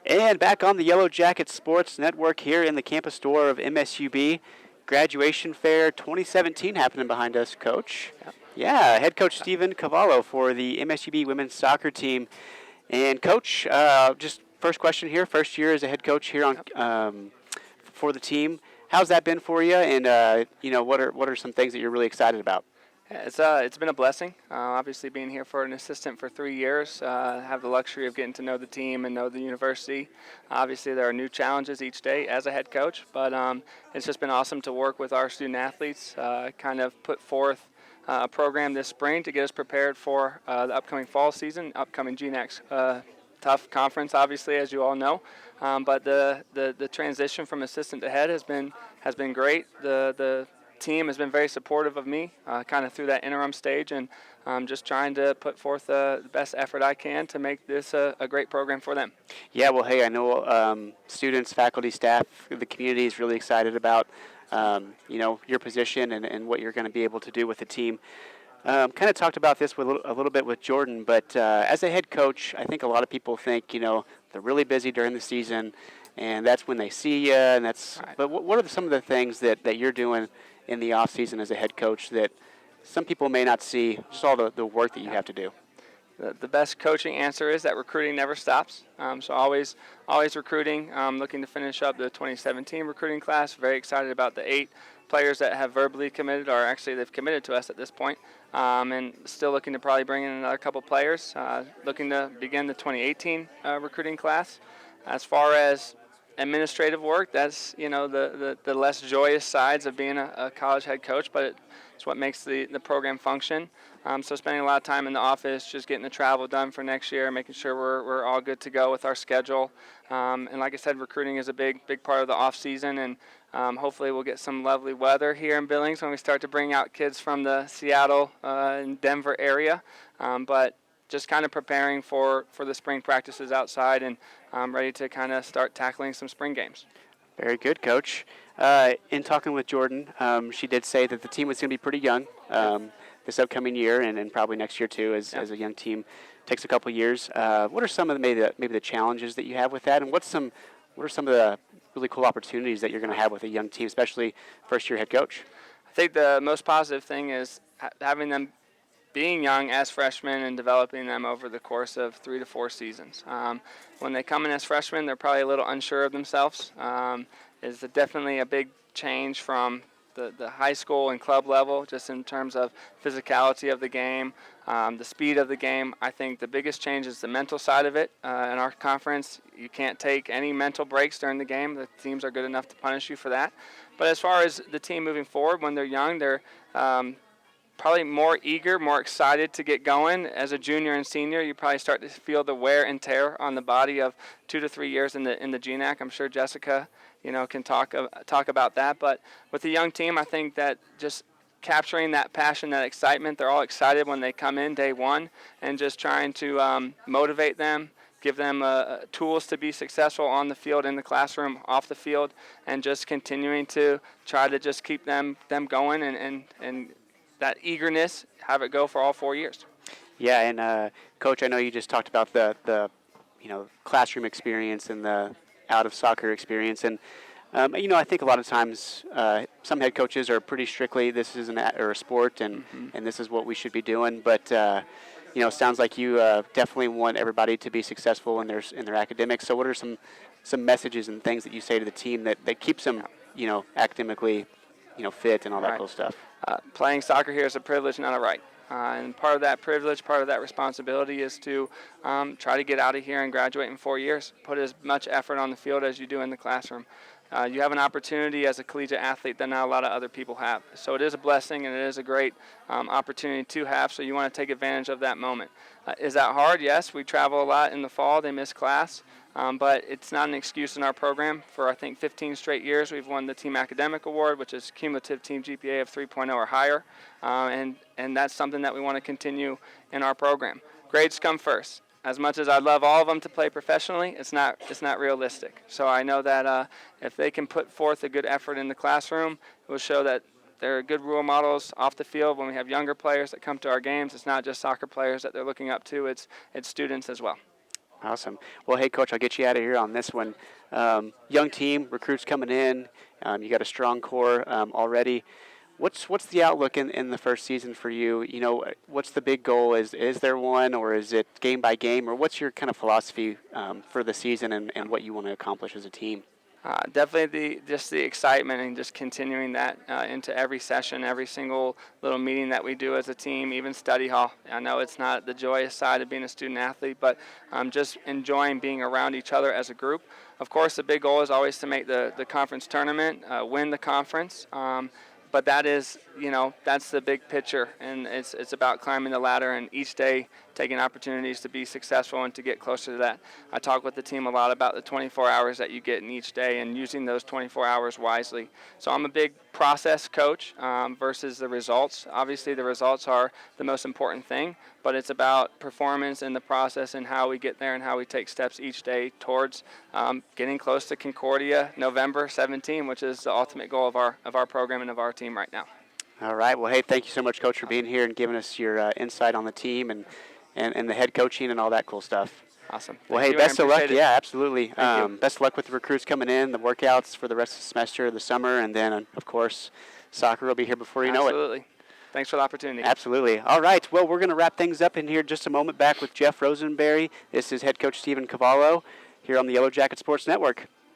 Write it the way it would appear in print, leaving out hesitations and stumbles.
And back on the Yellow Jacket Sports Network here in the campus store of MSUB. Graduation Fair 2017 happening behind us, Coach. Yep. Yeah, head coach Stephen Cavallo for the MSUB women's soccer team. And Coach, just first question here, first year as a head coach here on for the team. How's that been for you? And what are some things that you're really excited about? It's been a blessing. Obviously, being here for an assistant for 3 years, have the luxury of getting to know the team and know the university. Obviously, there are new challenges each day as a head coach, but it's just been awesome to work with our student athletes. Kind of put forth a program this spring to get us prepared for the upcoming fall season, upcoming GNAX. Tough conference, obviously, as you all know, but the transition from assistant to head has been great. The team has been very supportive of me kind of through that interim stage, and just trying to put forth the best effort I can to make this a great program for them. Yeah, well, hey, I know students, faculty, staff, the community is really excited about your position and what you're going to be able to do with the team. Kind of talked about this with a little bit with Jordan, but as a head coach, I think a lot of people think they're really busy during the season, and that's when they see you. And that's. Right. But what are some of the things that you're doing in the off season as a head coach that some people may not see? Just all the work that you have to do. The best coaching answer is that recruiting never stops. So always recruiting. Looking to finish up the 2017 recruiting class. Very excited about the 8 players that have verbally committed, or actually they've committed to us at this point. And still looking to probably bring in another couple players. Looking to begin the 2018 recruiting class. As far as administrative work, that's the less joyous sides of being a college head coach, but it's what makes the program function. So spending a lot of time in the office, just getting the travel done for next year, making sure we're all good to go with our schedule. And like I said, recruiting is a big part of the off season, and hopefully we'll get some lovely weather here in Billings when we start to bring out kids from the Seattle and Denver area. But just kind of preparing for the spring practices outside, and ready to kind of start tackling some spring games. Very good, Coach. In talking with Jordan, she did say that the team was going to be pretty young this upcoming year, and probably next year too, as a young team takes a couple years. What are some of maybe the challenges that you have with that, and what are some of the really cool opportunities that you're going to have with a young team, especially first-year head coach? I think the most positive thing is having them being young as freshmen and developing them over the course of 3 to 4 seasons. When they come in as freshmen, they're probably a little unsure of themselves. It's definitely a big change from the high school and club level, just in terms of physicality of the game, the speed of the game. I think the biggest change is the mental side of it. In our conference, you can't take any mental breaks during the game. The teams are good enough to punish you for that. But as far as the team moving forward, when they're young, they're probably more eager, more excited to get going. As a junior and senior, you probably start to feel the wear and tear on the body of 2 to 3 years in the GNAC. I'm sure Jessica, can talk about that. But with the young team, I think that just capturing that passion, that excitement, they're all excited when they come in day one, and just trying to motivate them, give them tools to be successful on the field, in the classroom, off the field, and just continuing to try to just keep them going and that eagerness, have it go for all 4 years. Yeah, and Coach, I know you just talked about the classroom experience and the out of soccer experience, and I think a lot of times some head coaches are pretty strictly, this is a sport, and this is what we should be doing. But it sounds like you definitely want everybody to be successful in their academics. So what are some messages and things that you say to the team that keeps them academically fit and all that cool stuff? Playing soccer here is a privilege, not a right. And part of that privilege, part of that responsibility is to try to get out of here and graduate in 4 years. Put as much effort on the field as you do in the classroom. You have an opportunity as a collegiate athlete that not a lot of other people have. So it is a blessing, and it is a great opportunity to have, so you want to take advantage of that moment. Is that hard? Yes. We travel a lot in the fall. They miss class. But it's not an excuse in our program. For, I think, 15 straight years, we've won the Team Academic Award, which is cumulative team GPA of 3.0 or higher. And that's something that we want to continue in our program. Grades come first. As much as I'd love all of them to play professionally, it's not realistic. So I know that if they can put forth a good effort in the classroom, it will show that they're good role models off the field. When we have younger players that come to our games, it's not just soccer players that they're looking up to, it's students as well. Awesome. Well, hey, Coach, I'll get you out of here on this one. Young team, recruits coming in. You got a strong core already. What's the outlook in the first season for you? You know, what's the big goal? Is there one, or is it game by game, or what's your kind of philosophy for the season and what you want to accomplish as a team? Definitely the excitement and just continuing that into every session, every single little meeting that we do as a team, even study hall. I know it's not the joyous side of being a student athlete, but just enjoying being around each other as a group. Of course, the big goal is always to make the conference tournament, win the conference. But that is, that's the big picture, and it's about climbing the ladder and each day taking opportunities to be successful and to get closer to that. I talk with the team a lot about the 24 hours that you get in each day and using those 24 hours wisely. So I'm a big process coach versus the results. Obviously, the results are the most important thing, but it's about performance and the process and how we get there and how we take steps each day towards getting close to Concordia November 17, which is the ultimate goal of our program and of our team right now. All right. Well, hey, thank you so much, Coach, for being here and giving us your insight on the team and the head coaching and all that cool stuff. Awesome. Well, Thank hey, you, best of luck. appreciate it. Yeah, absolutely. Thank you. Best of luck with the recruits coming in, the workouts for the rest of the semester, the summer, and then, of course, soccer will be here before you know it. Absolutely. Thanks for the opportunity. Absolutely. All right. Well, we're going to wrap things up in here just a moment back with Jeff Rosenberry. This is head coach Stephen Cavallo here on the Yellow Jacket Sports Network.